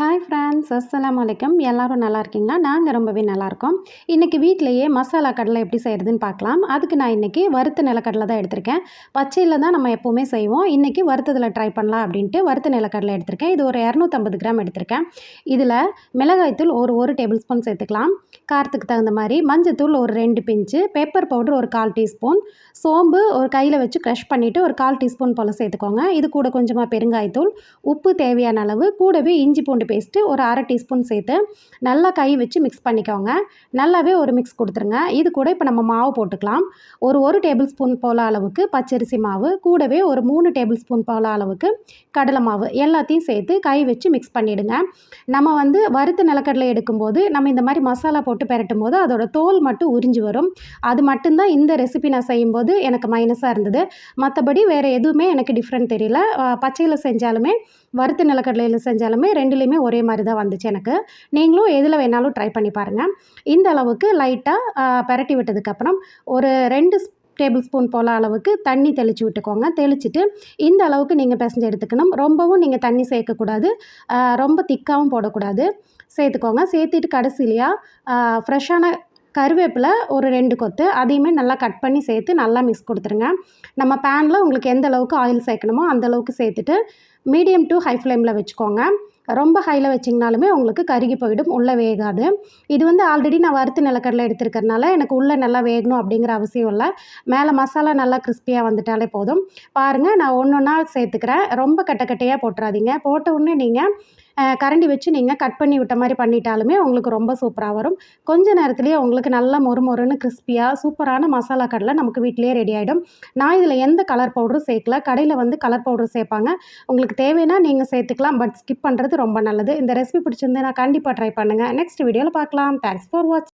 Hi friends, அஸ்ஸலாமு அலைக்கும். எல்லோரும் நல்லா இருக்கீங்களா? நாங்கள் ரொம்பவே நல்லாயிருக்கோம். இன்றைக்கி வீட்டிலையே மசாலா கடலை எப்படி செய்கிறதுன்னு பார்க்கலாம். அதுக்கு நான் இன்றைக்கி வறுத்த நிலக்கடலை தான் எடுத்திருக்கேன். பச்சையில் தான் நம்ம எப்போவுமே செய்வோம். இன்றைக்கி வறுத்ததில் ட்ரை பண்ணலாம் அப்படின்ட்டு வறுத்த நிலக்கடலை எடுத்திருக்கேன். இது ஒரு 250 கிராம் எடுத்திருக்கேன். இதில் மிளகாய்த்தூள் ஒரு டேபிள் ஸ்பூன் சேர்த்துக்கலாம். காரத்துக்கு தகுந்த மாதிரி மஞ்சத்தூள் ஒரு 2 பிஞ்சு, பெப்பர் பவுடர் ஒரு 1/4 டீஸ்பூன், சோம்பு ஒரு கையில் வச்சு க்ரஷ் பண்ணிவிட்டு ஒரு 1/4 டீஸ்பூன் போல் சேர்த்துக்கோங்க. இது கூட கொஞ்சமாக பெருங்காயத்தூள், உப்பு தேவையான அளவு, கூடவே இஞ்சி பூண்டு பேஸ்ட்டு ஒரு 1/2 டீஸ்பூன் சேர்த்து நல்லா கை வச்சு மிக்ஸ் பண்ணிக்கோங்க. நல்லாவே ஒரு மிக்ஸ் கொடுத்துருங்க. இது கூட இப்போ நம்ம மாவு போட்டுக்கலாம். ஒரு டேபிள் ஸ்பூன் போல் அளவுக்கு பச்சரிசி மாவு, கூடவே ஒரு 3 டேபிள் ஸ்பூன் போல் அளவுக்கு கடலை மாவு எல்லாத்தையும் சேர்த்து கை வச்சு மிக்ஸ் பண்ணிவிடுங்க. நம்ம வறுத்த நிலக்கடலை எடுக்கும்போது நம்ம இந்த மாதிரி மசாலா போட்டு பெரட்டும் போது அதோட தோல் மட்டும் உறிஞ்சி வரும். அது மட்டும்தான் இந்த ரெசிபி நான் செய்யும்போது எனக்கு மைனஸாக இருந்தது. மற்றபடி வேறு எதுவுமே எனக்கு டிஃப்ரெண்ட் தெரியல. பச்சையில் செஞ்சாலுமே வறுத்த நிலக்கடலையில் செஞ்சாலுமே ரெண்டுலேயுமே ஒரே மாதிரி தான் வந்துச்சு எனக்கு. நீங்களும் எதில் வேணாலும் ட்ரை பண்ணி பாருங்கள். இந்த அளவுக்கு லைட்டாக பெரட்டி விட்டதுக்கப்புறம் ஒரு 2 டேபிள் ஸ்பூன் போல் அளவுக்கு தண்ணி தெளித்து விட்டுக்கோங்க. தெளிச்சுட்டு இந்த அளவுக்கு நீங்கள் பிசைஞ்சு எடுத்துக்கணும். ரொம்பவும் நீங்கள் தண்ணி சேர்க்கக்கூடாது, ரொம்ப திக்காகவும் போடக்கூடாது. சேர்த்துக்கோங்க. சேர்த்துட்டு கடைசிலையாக ஃப்ரெஷ்ஷான கருவேப்பிலை ஒரு 2 கொத்து, அதையுமே நல்லா கட் பண்ணி சேர்த்து நல்லா மிக்ஸ் கொடுத்துருங்க. நம்ம பேனில் உங்களுக்கு எந்த அளவுக்கு ஆயில் சேர்க்கணுமோ அந்தளவுக்கு சேர்த்துட்டு மீடியம் டு ஹை ஃப்ளேமில் வச்சுக்கோங்க. ரொம்ப ஹையில் வச்சிங்கனாலுமே உங்களுக்கு கருகி போயிடும், உள்ளே வேகாது. இது ஆல்ரெடி நான் வறுத்து நிலக்கடலை எடுத்துருக்கறனால எனக்கு உள்ளே நல்லா வேகணும் அப்படிங்கிற அவசியம் இல்லை. மேலே மசாலா நல்லா கிறிஸ்பியாக வந்துட்டாலே போதும். பாருங்கள், நான் ஒன்றா சேர்த்துக்கிறேன். ரொம்ப கட்டையாக போட்டுறாதீங்க. போட்ட உடனே நீங்கள் கரண்டி வச்சு நீங்கள் கட் பண்ணி விட்ட மாதிரி பண்ணிட்டாலுமே உங்களுக்கு ரொம்ப சூப்பராக வரும். கொஞ்ச நேரத்துலேயே உங்களுக்கு நல்லா மொறுமொறுன்னு கிறிஸ்பியாக சூப்பரான மசாலா கடலை நமக்கு வீட்டிலேயே ரெடி ஆகிடும். நான் இதில் எந்த கலர் பவுடரும் சேர்க்கல. கடையில் கலர் பவுடர் சேர்ப்பாங்க. உங்களுக்கு தேவைன்னா நீங்கள் சேர்த்துக்கலாம், பட் ஸ்கிப் பண்ணுறது ரொம்ப நல்லது. இந்த ரெசிபி பிடிச்சிருந்தா கண்டிப்பாக ட்ரை பண்ணுங்கள். நெக்ஸ்ட் வீடியோவில் பார்க்கலாம். தேங்க்ஸ் ஃபார் வாட்சிங்.